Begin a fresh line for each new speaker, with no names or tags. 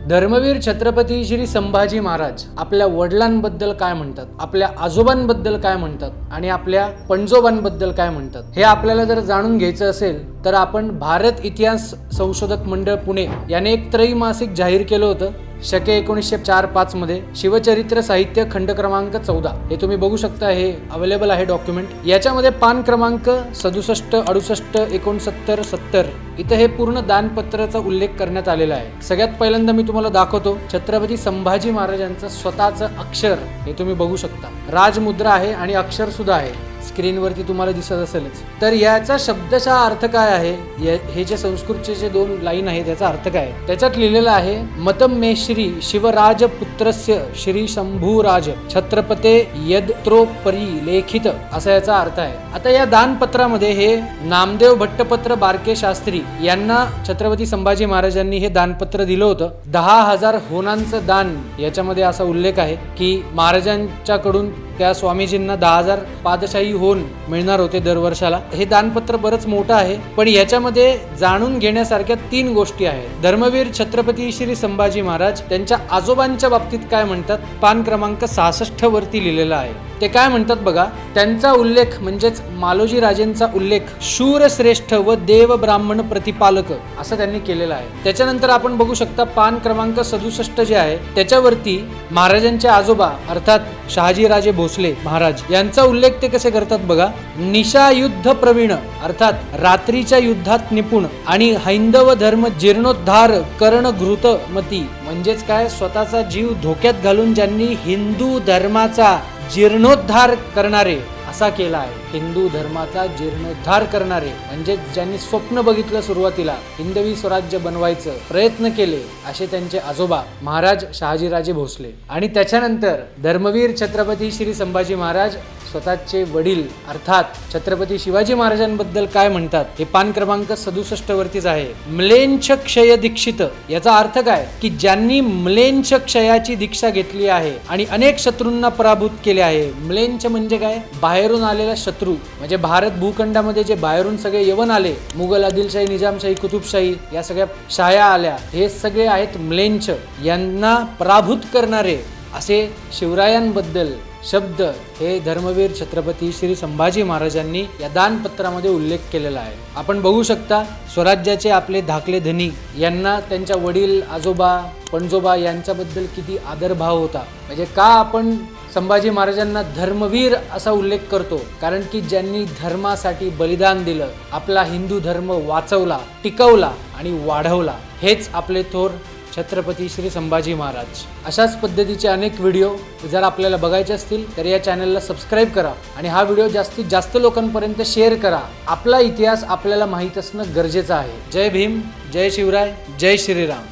धर्मवीर छत्रपती श्री संभाजी महाराज आपल्या वडिलांबद्दल काय म्हणतात, आपल्या आजोबांबद्दल काय म्हणतात आणि आपल्या पणजोबांबद्दल काय म्हणतात, हे आपल्याला जर जाणून घ्यायचं असेल तर आपण भारत इतिहास संशोधक मंडळ पुणे याने एक त्रैमासिक जाहीर केलं होतं शके 1904-5 मध्ये शिवचरित्र साहित्य खंड क्रमांक 14 हे तुम्ही बघू शकता, हे अवेलेबल आहे डॉक्युमेंट। याच्यामध्ये पान क्रमांक 67, 68, 69, 70 इथं हे पूर्ण दानपत्राचा उल्लेख करण्यात आलेला आहे। सगळ्यात पहिल्यांदा मी तुम्हाला दाखवतो छत्रपती संभाजी महाराजांचं स्वतःचं अक्षर, हे तुम्ही बघू शकता, राजमुद्रा आहे आणि अक्षर सुद्धा आहे, स्क्रीनवरती तुम्हाला दिसत असेलच। तर याचा शब्दशः अर्थ काय आहे, हे जे संस्कृतचे जे 2 लाईन आहेत याचा अर्थ काय, त्याच्यात लिहिलेलं आहे मतम मे श्री शिवराज पुत्रस्य श्री शंभूराज छत्रपते यद्त्रोपरी लेखित, असा याचा अर्थ आहे। आता या दानपत्रामध्ये हे नामदेव भट्टपत्र बारके शास्त्री यांना छत्रपती संभाजी महाराजांनी हे दानपत्र दिलं होतं। 10,000 होनांचं दान याच्यामध्ये असा उल्लेख आहे की महाराजांच्याकडून त्या स्वामीजींना 10,000 पादशाही होन मिळणार होते दरवर्षाला। हे दानपत्र बरंच मोठं आहे, पण याच्यामध्ये जाणून घेण्यासारख्या 3 गोष्टी आहेत। धर्मवीर छत्रपती श्री संभाजी महाराज त्यांच्या आजोबांच्या बाबतीत काय म्हणतात, पान क्रमांक 66 वरती लिहिलेला आहे। ते काय म्हणतात बघा, त्यांचा उल्लेख म्हणजेच मालोजी राजेंचा उल्लेख शूरश्रेष्ठ व देव ब्राह्मण प्रतिपालक असं त्यांनी केलेला आहे। त्याच्यानंतर आपण बघू शकता पान क्रमांक 67 जे आहे त्याच्यावरती महाराजांचे आजोबा अर्थात शहाजीराजे भोसले महाराज यांचा उल्लेख ते कसे करतात बघा, निशा युद्ध प्रवीण अर्थात रात्रीच्या युद्धात निपुण आणि हैंदव धर्म जीर्णोद्धार कर्ण घृतमती, म्हणजेच काय, स्वतःचा जीव धोक्यात घालून ज्यांनी हिंदू धर्माचा जीर्णोद्धार करणारे असा केला आहे। हिंदू धर्माचा जीर्णोद्धार करणारे म्हणजे ज्यांनी स्वप्न बघितलं सुरुवातीला हिंदवी स्वराज्य बनवायचं प्रयत्न केले, असे त्यांचे आजोबा महाराज शहाजीराजे भोसले। आणि त्याच्यानंतर धर्मवीर छत्रपती श्री संभाजी महाराज स्वतःचे वडील अर्थात छत्रपती शिवाजी महाराजांबद्दल काय म्हणतात, हे पान क्रमांक 67 वरतीच आहे। म्लेंछ क्षय दीक्षित, याचा अर्थ काय की ज्यांनी म्लेंछ क्षयाची दीक्षा घेतली आहे आणि अनेक शत्रूंना पराभूत केले आहे। म्लेंछ म्हणजे काय, बाहेरून आलेला शत्रू, म्हणजे भारत भूखंडामध्ये जे बाहेरून सगळे यवन आले, मुघल, आदिलशाही, निजामशाही, कुतुबशाही या सगळ्या शाया आल्या, हे सगळे आहेत म्लेंछ, यांना पराभूत करणारे असे शिवरायांबद्दल शब्द हे धर्मवीर छत्रपती श्री संभाजी महाराजांनी या दानपत्रामध्ये उल्लेख केलेला आहे। आपण बघू शकता स्वराज्याचे आपले धाकले धनी यांना त्यांच्या वडील, आजोबा, पणजोबा यांच्याबद्दल किती आदरभाव होता। म्हणजे का आपण संभाजी महाराजांना धर्मवीर असा उल्लेख करतो, कारण की ज्यांनी धर्मासाठी बलिदान दिलं, आपला हिंदू धर्म वाचवला, टिकवला आणि वाढवला, हेच आपले थोर छत्रपती श्री संभाजी महाराज। अशाच पद्धतीचे अनेक व्हिडिओ जर आपल्याला बघायचे असतील तर या चॅनलला सबस्क्राईब करा आणि हा व्हिडिओ जास्तीत जास्त लोकांपर्यंत शेअर करा। आपला इतिहास आपल्याला माहीत असणं गरजेचं आहे। जय भीम, जय शिवराय, जय श्रीराम।